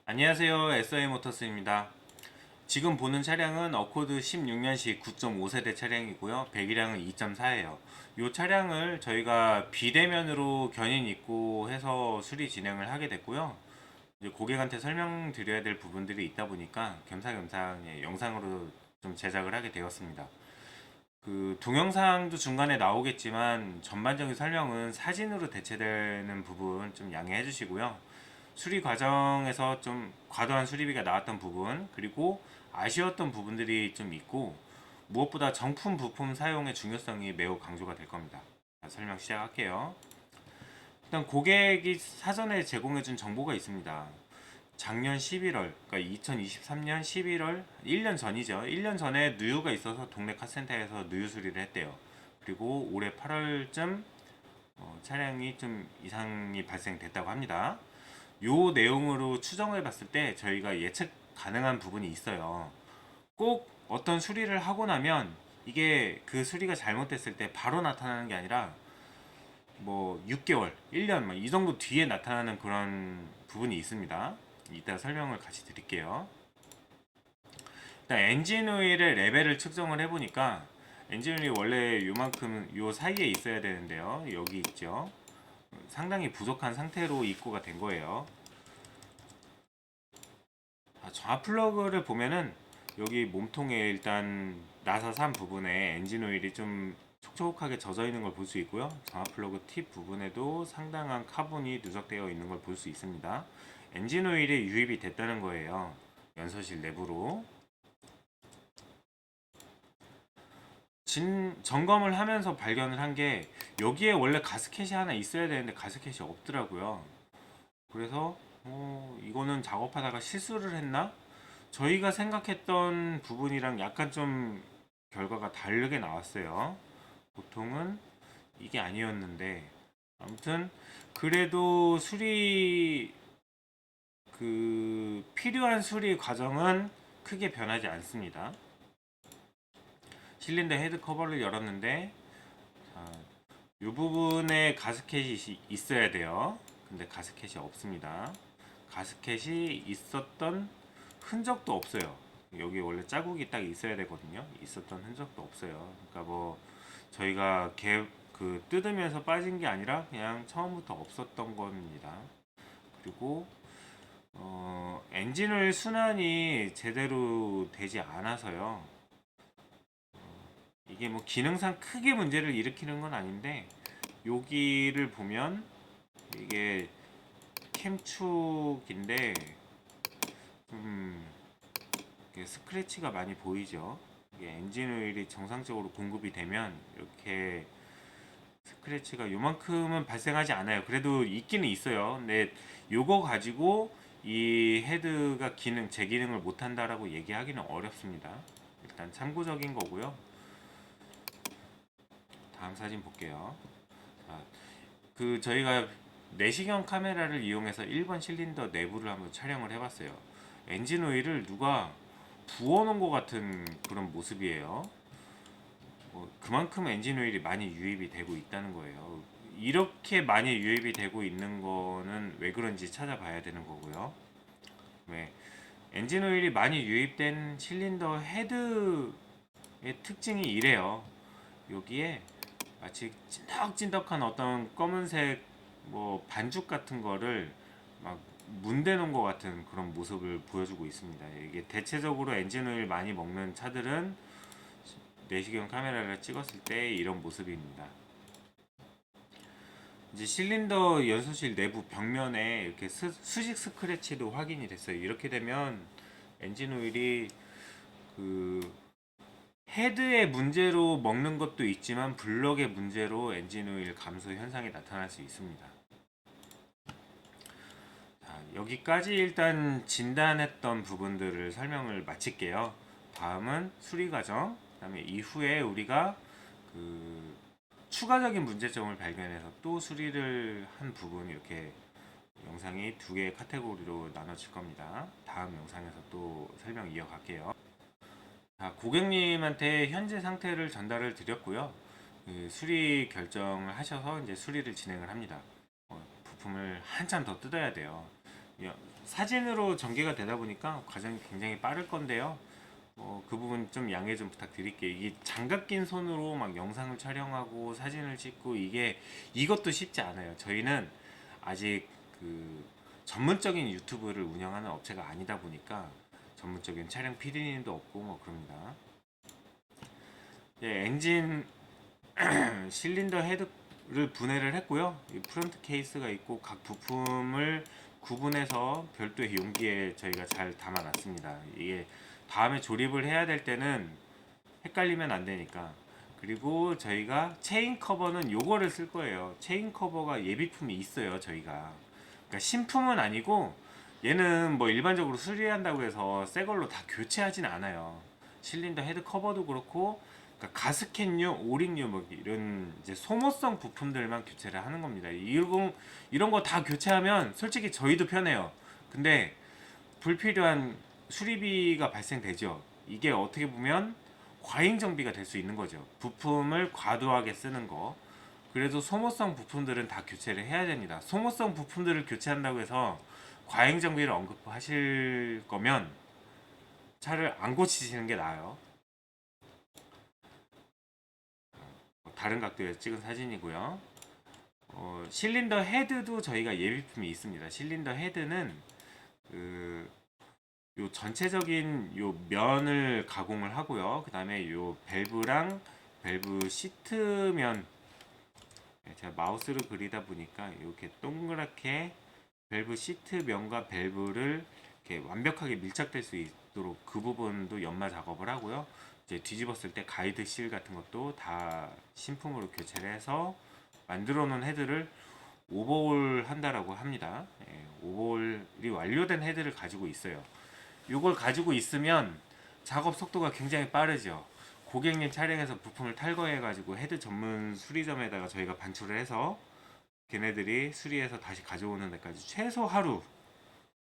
안녕하세요. SI모터스입니다. 지금 보는 차량은 어코드 16년식 9.5세대 차량이고요. 배기량은 2.4예요. 이 차량을 저희가 비대면으로 견인 입고 해서 수리 진행을 하게 됐고요. 이제 고객한테 설명드려야 될 부분들이 있다 보니까 겸사겸사 영상으로 좀 제작을 하게 되었습니다. 그 동영상도 중간에 나오겠지만 전반적인 설명은 사진으로 대체되는 부분 좀 양해해 주시고요. 수리 과정에서 좀 과도한 수리비가 나왔던 부분, 그리고 아쉬웠던 부분들이 좀 있고, 무엇보다 정품 부품 사용의 중요성이 매우 강조가 될 겁니다. 자, 설명 시작할게요. 일단 고객이 사전에 제공해준 정보가 있습니다. 작년 11월, 그러니까 2023년 11월, 1년 전이죠. 1년 전에 누유가 있어서 동네 카센터에서 누유 수리를 했대요. 그리고 올해 8월쯤 차량이 좀 이상이 발생됐다고 합니다. 요 내용으로 추정해 봤을 때 저희가 예측 가능한 부분이 있어요. 꼭 어떤 수리를 하고 나면 이게 그 수리가 잘못됐을 때 바로 나타나는 게 아니라 뭐 6개월, 1년 이 정도 뒤에 나타나는 그런 부분이 있습니다. 이따 설명을 같이 드릴게요. 일단 엔진 오일의 레벨을 측정을 해보니까 엔진 오일이 원래 요만큼 요 사이에 있어야 되는데요. 여기 있죠. 상당히 부족한 상태로 입고가 된 거예요. 좌 플러그를 보면은 여기 몸통에 일단 나사 3 부분에 엔진 오일이 좀 촉촉하게 젖어 있는 걸 볼 수 있고요. 좌 플러그 팁 부분에도 상당한 카본이 누적되어 있는 걸 볼 수 있습니다. 엔진 오일이 유입이 됐다는 거예요. 연소실 내부로. 점검을 하면서 발견을 한 게 여기에 원래 가스켓이 하나 있어야 되는데 가스켓이 없더라고요. 그래서 이거는 작업하다가 실수를 했나? 저희가 생각했던 부분이랑 약간 좀 결과가 다르게 나왔어요. 보통은 이게 아니었는데 아무튼 그래도 필요한 수리 과정은 크게 변하지 않습니다. 실린더 헤드 커버를 열었는데 자, 이 부분에 가스켓이 있어야 돼요. 근데 가스켓이 없습니다. 가스켓이 있었던 흔적도 없어요. 여기 원래 자국이 딱 있어야 되거든요. 있었던 흔적도 없어요. 그러니까 뭐 저희가 뜯으면서 빠진 게 아니라 그냥 처음부터 없었던 겁니다. 그리고 엔진오일 순환이 제대로 되지 않아서요. 이게 뭐 기능상 크게 문제를 일으키는 건 아닌데 여기를 보면 이게 캠축인데 좀 스크래치가 많이 보이죠. 이게 엔진 오일이 정상적으로 공급이 되면 이렇게 스크래치가 요만큼은 발생하지 않아요. 그래도 있기는 있어요. 근데 요거 가지고 이 헤드가 제 기능을 못한다라고 얘기하기는 어렵습니다. 일단 참고적인 거고요. 다음 사진 볼게요. 자, 저희가 내시경 카메라를 이용해서 1번 실린더 내부를 한번 촬영을 해봤어요. 엔진 오일을 누가 부어놓은 것 같은 그런 모습이에요. 그만큼 엔진 오일이 많이 유입이 되고 있다는 거예요. 이렇게 많이 유입이 되고 있는 거는 왜 그런지 찾아봐야 되는 거고요. 왜 엔진 오일이 많이 유입된 실린더 헤드의 특징이 이래요. 여기에 마치 찐덕찐덕한 어떤 검은색 뭐 반죽 같은 거를 막 문대 놓은 것 같은 그런 모습을 보여주고 있습니다. 이게 대체적으로 엔진 오일 많이 먹는 차들은 내시경 카메라를 찍었을 때 이런 모습입니다. 이제 실린더 연소실 내부 벽면에 이렇게 수직 스크래치도 확인이 됐어요. 이렇게 되면 엔진 오일이 그 헤드의 문제로 먹는 것도 있지만 블럭의 문제로 엔진 오일 감소 현상이 나타날 수 있습니다. 자, 여기까지 일단 진단했던 부분들을 설명을 마칠게요. 다음은 수리 과정, 그다음에 이후에 우리가 그 추가적인 문제점을 발견해서 또 수리를 한 부분 이렇게 영상이 두 개의 카테고리로 나눠질 겁니다. 다음 영상에서 또 설명 이어갈게요. 자, 고객님한테 현재 상태를 전달을 드렸고요. 수리 결정을 하셔서 이제 수리를 진행을 합니다. 부품을 한참 더 뜯어야 돼요. 사진으로 전개가 되다 보니까 과정이 굉장히 빠를 건데요. 그 부분 좀 양해 좀 부탁드릴게요. 이게 장갑 낀 손으로 막 영상을 촬영하고 사진을 찍고 이것도 쉽지 않아요. 저희는 아직 그 전문적인 유튜브를 운영하는 업체가 아니다 보니까 전문적인 촬영 PD님도 없고 뭐 그럽니다. 엔진 실린더 헤드를 분해를 했고요. 이 프론트 케이스가 있고 각 부품을 구분해서 별도의 용기에 저희가 잘 담아놨습니다. 이게 다음에 조립을 해야 될 때는 헷갈리면 안 되니까. 그리고 저희가 체인 커버는 요거를 쓸 거예요. 체인 커버가 예비품이 있어요, 저희가. 그러니까 신품은 아니고 얘는 뭐 일반적으로 수리한다고 해서 새 걸로 다 교체하진 않아요. 실린더 헤드 커버도 그렇고, 그러니까 가스켓류, 오링류 뭐 이런 이제 소모성 부품들만 교체를 하는 겁니다. 이런 거 다 교체하면 솔직히 저희도 편해요. 근데 불필요한 수리비가 발생되죠. 이게 어떻게 보면 과잉 정비가 될 수 있는 거죠. 부품을 과도하게 쓰는 거. 그래도 소모성 부품들은 다 교체를 해야 됩니다. 소모성 부품들을 교체한다고 해서 과잉 정비를 언급하실 거면 차를 안 고치시는 게 나아요. 다른 각도에서 찍은 사진이고요. 실린더 헤드도 저희가 예비품이 있습니다. 실린더 헤드는 요 전체적인 요 면을 가공을 하고요. 그 다음에 요 밸브랑 밸브 시트면, 제가 마우스로 그리다 보니까 이렇게 동그랗게 밸브 시트 면과 밸브를 이렇게 완벽하게 밀착될 수 있도록 그 부분도 연마 작업을 하고요. 이제 뒤집었을 때 가이드 실 같은 것도 다 신품으로 교체를 해서 만들어 놓은 헤드를 오버홀 한다라고 합니다. 오버홀이 완료된 헤드를 가지고 있어요. 이걸 가지고 있으면 작업 속도가 굉장히 빠르죠. 고객님 차량에서 부품을 탈거해 가지고 헤드 전문 수리점에다가 저희가 반출을 해서 걔네들이 수리해서 다시 가져오는 데까지 최소 하루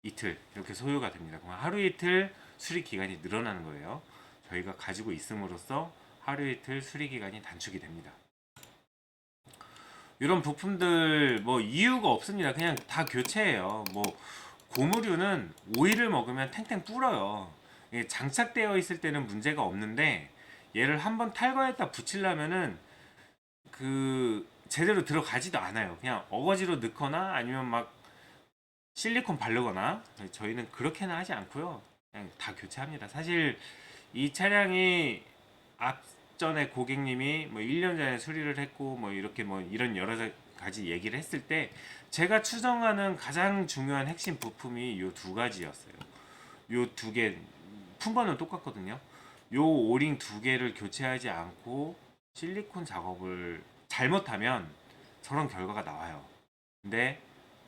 이틀 이렇게 소요가 됩니다. 그럼 하루 이틀 수리 기간이 늘어나는 거예요. 저희가 가지고 있음으로써 하루 이틀 수리 기간이 단축이 됩니다. 이런 부품들 뭐 이유가 없습니다. 그냥 다 교체해요. 뭐 고무류는 오일을 먹으면 탱탱 불어요. 장착되어 있을 때는 문제가 없는데 얘를 한번 탈거했다 붙이려면은 제대로 들어가지도 않아요. 그냥 어거지로 넣거나 아니면 막 실리콘 바르거나. 저희는 그렇게는 하지 않고요. 그냥 다 교체합니다. 사실 이 차량이 앞전에 고객님이 뭐 1년 전에 수리를 했고 뭐 이렇게 뭐 이런 여러 가지 얘기를 했을 때 제가 추정하는 가장 중요한 핵심 부품이 요 두 가지였어요. 요 두 개 품번은 똑같거든요. 요 오링 두 개를 교체하지 않고 실리콘 작업을 잘못하면 저런 결과가 나와요. 근데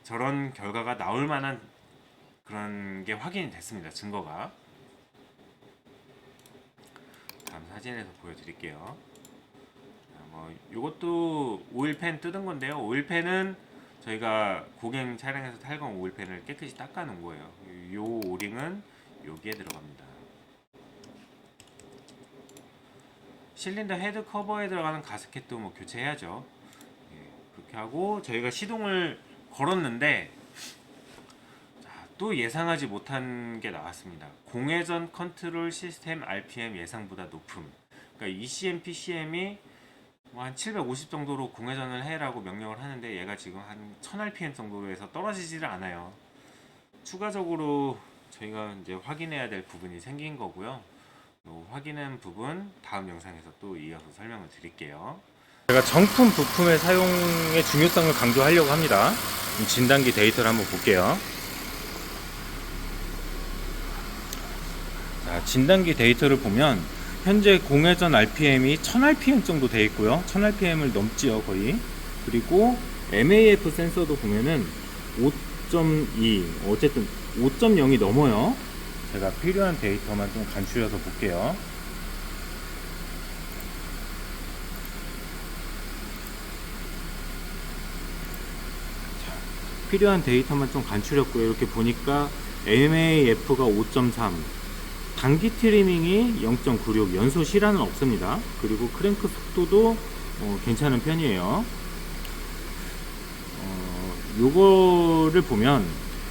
저런 결과가 나올 만한 그런 게 확인이 됐습니다. 증거가. 다음 사진에서 보여드릴게요. 요것도 오일팬 뜯은 건데요. 오일팬은 저희가 고객 차량에서 탈거한 오일팬을 깨끗이 닦아 놓은 거예요. 요 오링은 여기에 들어갑니다. 실린더 헤드 커버에 들어가는 가스켓도 뭐 교체해야죠. 그렇게 하고 저희가 시동을 걸었는데 또 예상하지 못한 게 나왔습니다. 공회전 컨트롤 시스템 RPM 예상보다 높음. 그러니까 ECM, PCM이 한 750 정도로 공회전을 해라고 명령을 하는데 얘가 지금 한 1000rpm 정도로 해서 떨어지지를 않아요. 추가적으로 저희가 이제 확인해야 될 부분이 생긴 거고요. 확인한 부분 다음 영상에서 또 이어서 설명을 드릴게요. 제가 정품 부품의 사용의 중요성을 강조하려고 합니다. 진단기 데이터를 한번 볼게요. 자, 진단기 데이터를 보면 현재 공회전 RPM이 1000rpm 정도 되어 있고요. 1000rpm을 넘지요, 거의. 그리고 MAF 센서도 보면은 5.2, 어쨌든 5.0이 넘어요. 제가 필요한 데이터만 좀 간추려서 볼게요. 필요한 데이터만 좀 간추렸고요. 이렇게 보니까 MAF가 5.3, 단기 트리밍이 0.96, 연소 실한은 없습니다. 그리고 크랭크 속도도 괜찮은 편이에요. 요거를 보면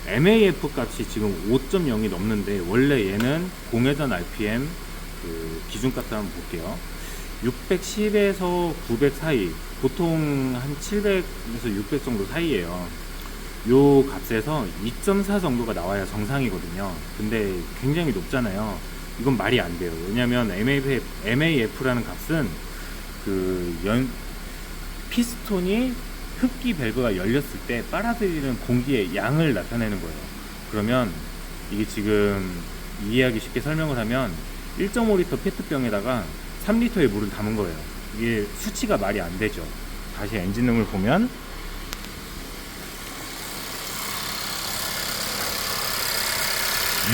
MAF 값이 지금 5.0이 넘는데, 원래 얘는 공회전 RPM 그 기준값을 한번 볼게요. 610에서 900 사이, 보통 한 700에서 600 정도 사이에요. 요 값에서 2.4 정도가 나와야 정상이거든요. 근데 굉장히 높잖아요. 이건 말이 안 돼요. 왜냐면 MAF라는 값은 피스톤이 흡기 밸브가 열렸을 때 빨아들이는 공기의 양을 나타내는 거예요. 그러면 이게 지금 이해하기 쉽게 설명을 하면 1.5리터 페트병에다가 3리터의 물을 담은 거예요. 이게 수치가 말이 안 되죠. 다시 엔진음을 보면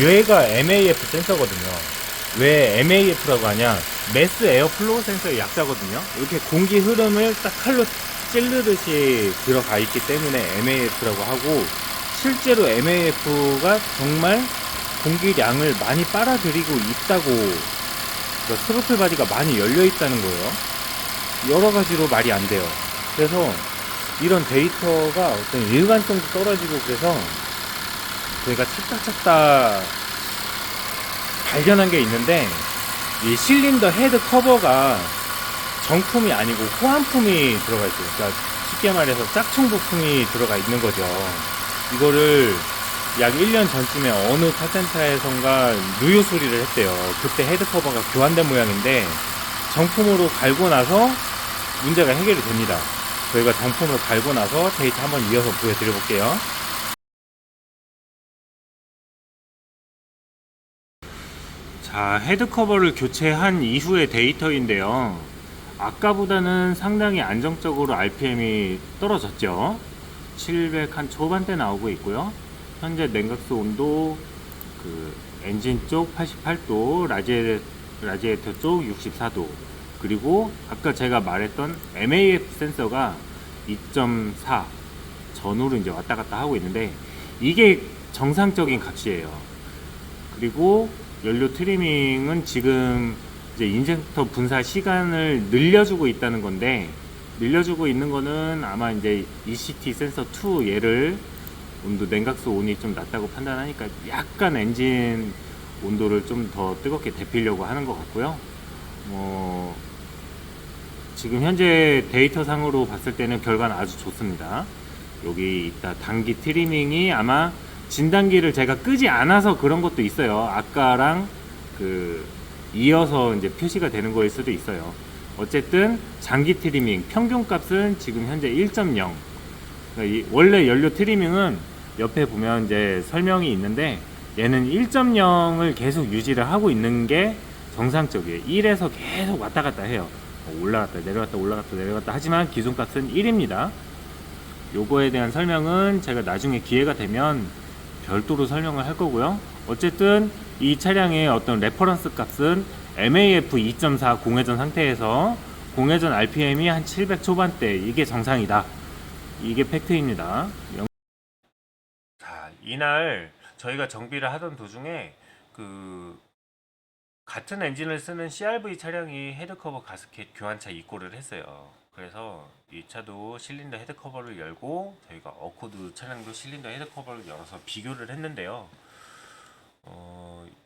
얘가 MAF 센서거든요. 왜 MAF라고 하냐? 매스 에어 플로우 센서의 약자거든요. 이렇게 공기 흐름을 딱 칼로 찌르듯이 들어가 있기 때문에 MAF라고 하고, 실제로 MAF가 정말 공기량을 많이 빨아들이고 있다고, 그러니까 스로틀 바디가 많이 열려 있다는 거예요. 여러 가지로 말이 안 돼요. 그래서 이런 데이터가 어떤 일관성도 떨어지고, 그래서 저희가 찾다 발견한 게 있는데, 이 실린더 헤드 커버가 정품이 아니고 호환품이 들어가 있어요. 그러니까 쉽게 말해서 짝퉁 부품이 들어가 있는 거죠. 이거를 약 1년 전쯤에 어느 카센터에선가 누유 수리를 했대요. 그때 헤드 커버가 교환된 모양인데, 정품으로 갈고 나서 문제가 해결이 됩니다. 저희가 정품으로 갈고 나서 데이터 한번 이어서 보여드려 볼게요. 자, 헤드 커버를 교체한 이후의 데이터인데요. 아까보다는 상당히 안정적으로 RPM이 떨어졌죠. 700 한 초반대 나오고 있고요. 현재 냉각수 온도 엔진 쪽 88도, 라지에이터 쪽 64도, 그리고 아까 제가 말했던 MAF 센서가 2.4 전후로 이제 왔다 갔다 하고 있는데, 이게 정상적인 값이에요. 그리고 연료 트리밍은 지금 이제 인젝터 분사 시간을 늘려주고 있다는 건데, 늘려주고 있는 거는 아마 이제 ECT 센서 2 얘를 온도 냉각수 온이 좀 낮다고 판단하니까 약간 엔진 온도를 좀 더 뜨겁게 데피려고 하는 것 같고요. 지금 현재 데이터 상으로 봤을 때는 결과는 아주 좋습니다. 여기 있다 단기 트리밍이 아마 진단기를 제가 끄지 않아서 그런 것도 있어요. 아까랑 이어서 이제 표시가 되는 거일 수도 있어요. 어쨌든 장기 트리밍 평균 값은 지금 현재 1.0. 그러니까 원래 연료 트리밍은 옆에 보면 이제 설명이 있는데, 얘는 1.0을 계속 유지를 하고 있는 게 정상적이에요. 1에서 계속 왔다 갔다 해요. 올라갔다 내려갔다 올라갔다 내려갔다 하지만 기준값은 1입니다. 요거에 대한 설명은 제가 나중에 기회가 되면 별도로 설명을 할 거고요. 어쨌든 이 차량의 어떤 레퍼런스 값은 MAF 2.4 공회전 상태에서 공회전 RPM이 한 700 초반대, 이게 정상이다. 이게 팩트입니다. 자, 이날 저희가 정비를 하던 도중에 같은 엔진을 쓰는 CRV 차량이 헤드커버 가스켓 교환차 입고를 했어요. 그래서 이 차도 실린더 헤드커버를 열고, 저희가 어코드 차량도 실린더 헤드커버를 열어서 비교를 했는데요.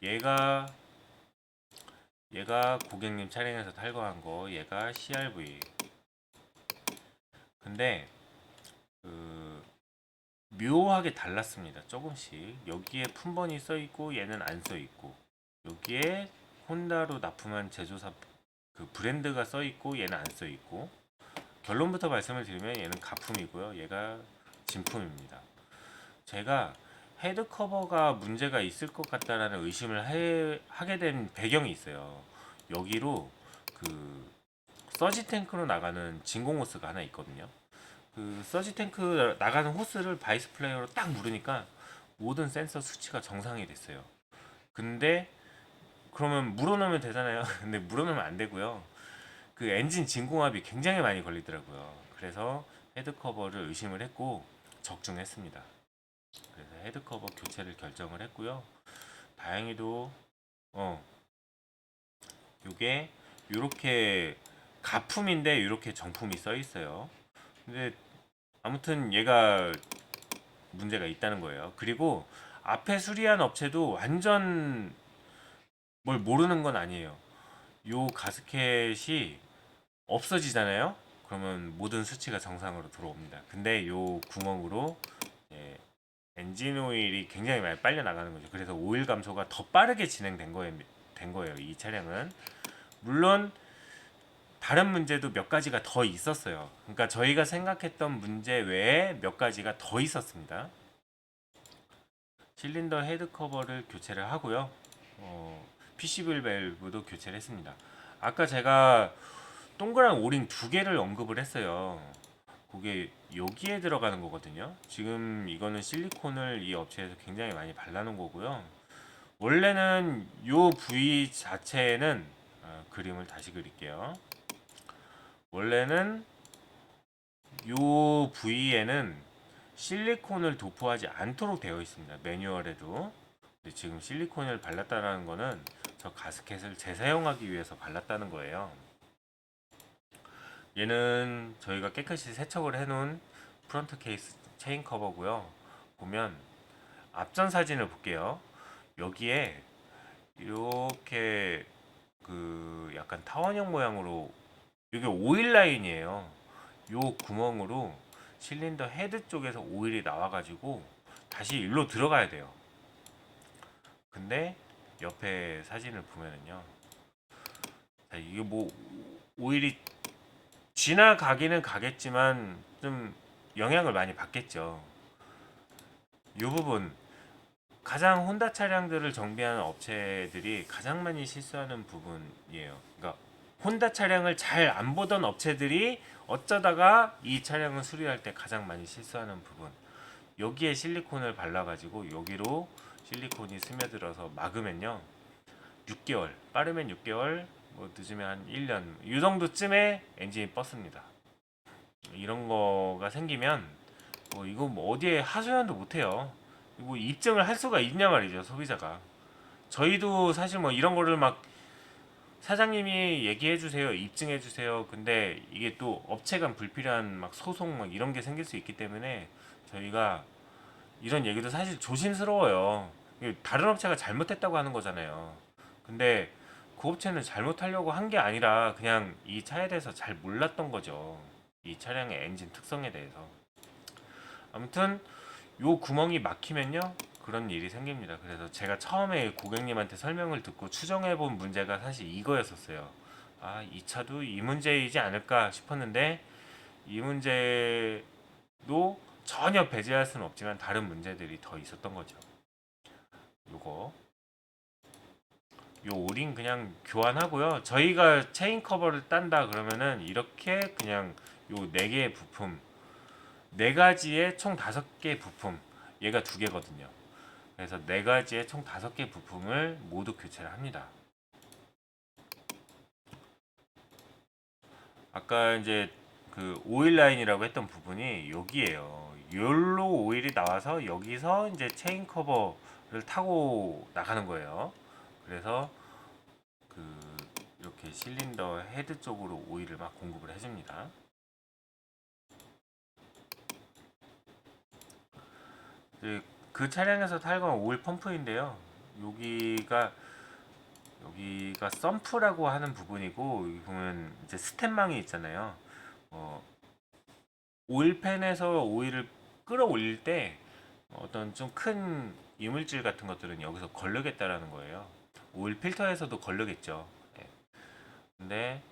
얘가 고객님 차량에서 탈거한 거, 얘가 CRV. 근데 묘하게 달랐습니다. 조금씩. 여기에 품번이 써 있고 얘는 안 써 있고, 여기에 혼다로 납품한 제조사 브랜드가 써 있고 얘는 안 써 있고. 결론부터 말씀을 드리면 얘는 가품이고요, 얘가 진품입니다. 제가 헤드 커버가 문제가 있을 것 같다라는 의심을 하게 된 배경이 있어요. 여기로 서지 탱크로 나가는 진공 호스가 하나 있거든요. 서지 탱크 나가는 호스를 바이스 플레이어로 딱 물으니까 모든 센서 수치가 정상이 됐어요. 근데 그러면 물어놓으면 되잖아요. 근데 물어놓으면 안 되고요. 엔진 진공압이 굉장히 많이 걸리더라고요. 그래서 헤드 커버를 의심을 했고 적중했습니다. 그래서 헤드 커버 교체를 결정을 했고요. 다행히도 요게 요렇게 가품인데 요렇게 정품이 써 있어요. 근데 아무튼 얘가 문제가 있다는 거예요. 그리고 앞에 수리한 업체도 완전 뭘 모르는 건 아니에요. 요 가스켓이 없어지잖아요. 그러면 모든 수치가 정상으로 들어옵니다. 근데 요 구멍으로 예, 엔진 오일이 굉장히 많이 빨려 나가는 거죠. 그래서 오일 감소가 더 빠르게 진행된 거예요. 이 차량은 물론 다른 문제도 몇 가지가 더 있었어요. 그러니까 저희가 생각했던 문제 외에 몇 가지가 더 있었습니다. 실린더 헤드 커버를 교체를 하고요. PCV 밸브도 교체를 했습니다. 아까 제가 동그란 오링 두 개를 언급을 했어요. 그게 여기에 들어가는 거거든요. 지금 이거는 실리콘을 이 업체에서 굉장히 많이 발라놓은 거고요. 원래는 요 부위 자체는 그림을 다시 그릴게요. 원래는 요 부위에는 실리콘을 도포하지 않도록 되어 있습니다. 매뉴얼에도. 근데 지금 실리콘을 발랐다는 거는 저 가스켓을 재사용하기 위해서 발랐다는 거예요. 얘는 저희가 깨끗이 세척을 해놓은 프론트 케이스 체인 커버고요. 보면 앞전 사진을 볼게요. 여기에 이렇게 그 약간 타원형 모양으로 이게 오일 라인이에요. 요 구멍으로 실린더 헤드 쪽에서 오일이 나와가지고 다시 일로 들어가야 돼요. 근데 옆에 사진을 보면은요, 자, 이게 뭐 오일이 지나가기는 가겠지만 좀 영향을 많이 받겠죠. 이 부분 가장 혼다 차량들을 정비하는 업체들이 가장 많이 실수하는 부분이에요. 그러니까 혼다 차량을 잘 안 보던 업체들이 어쩌다가 이 차량을 수리할 때 가장 많이 실수하는 부분. 여기에 실리콘을 발라가지고 여기로 실리콘이 스며들어서 막으면요, 6개월, 빠르면 6개월, 뭐 늦으면 한 1년 이 정도쯤에 엔진이 뻗습니다. 이런 거가 생기면 이거 뭐 어디에 하소연도 못해요. 뭐 입증을 할 수가 있냐 말이죠, 소비자가. 저희도 사실 뭐 이런 거를 막 사장님이 얘기해 주세요, 입증해 주세요. 근데 이게 또 업체 간 불필요한 막 소송 막 이런 게 생길 수 있기 때문에 저희가 이런 얘기도 사실 조심스러워요. 다른 업체가 잘못했다고 하는 거잖아요. 근데 그 업체는 잘못하려고 한 게 아니라 그냥 이 차에 대해서 잘 몰랐던 거죠. 이 차량의 엔진 특성에 대해서. 아무튼 요 구멍이 막히면요, 그런 일이 생깁니다. 그래서 제가 처음에 고객님한테 설명을 듣고 추정해 본 문제가 사실 이거였었어요. 아, 이 차도 이 문제이지 않을까 싶었는데 이 문제도 전혀 배제할 수는 없지만 다른 문제들이 더 있었던 거죠. 요거 요 오링 그냥 교환하고요. 저희가 체인 커버를 딴다 그러면은 이렇게 그냥 요 네 개의 부품, 네 가지의 총 5개 부품, 얘가 2개거든요. 그래서 네 가지의 총 5개 부품을 모두 교체를 합니다. 아까 이제 그 오일 라인이라고 했던 부분이 여기에요. 여기로 오일이 나와서 여기서 이제 체인 커버를 타고 나가는 거예요. 그래서 그 이렇게 실린더 헤드 쪽으로 오일을 막 공급을 해줍니다. 그 차량에서 탈거한 오일 펌프인데요. 여기가 여기가 썸프라고 하는 부분이고, 여기 보면 이제 스텐망이 있잖아요. 어, 오일팬에서 오일을 끌어올릴 때 어떤 좀 큰 이물질 같은 것들은 여기서 걸르겠다라는 거예요. 오일 필터에서도 걸르겠죠. 네. 근데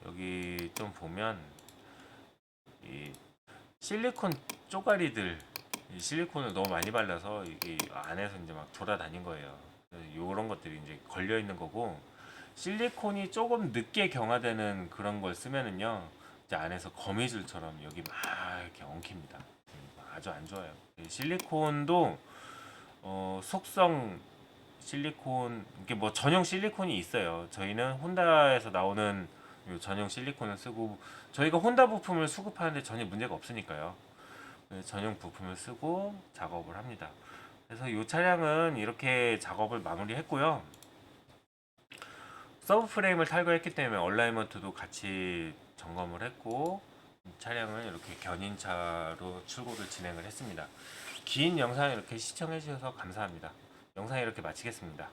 여기 좀 보면 이 실리콘 쪼가리들, 이 실리콘을 너무 많이 발라서 이게 안에서 이제 막 돌아다닌 거예요. 이런 것들이 이제 걸려 있는 거고, 실리콘이 조금 늦게 경화되는 그런 걸 쓰면은요, 이제 안에서 거미줄처럼 여기 막 이렇게 엉킵니다. 아주 안 좋아요. 실리콘도 속성 실리콘, 이게 뭐 전용 실리콘이 있어요. 저희는 혼다에서 나오는 요 전용 실리콘을 쓰고, 저희가 혼다 부품을 수급하는데 전혀 문제가 없으니까요. 전용 부품을 쓰고 작업을 합니다. 그래서 이 차량은 이렇게 작업을 마무리했고요. 서브 프레임을 탈거했기 때문에 얼라이먼트도 같이 점검을 했고, 차량은 이렇게 견인차로 출고를 진행을 했습니다. 긴 영상 이렇게 시청해 주셔서 감사합니다. 영상 이렇게 마치겠습니다.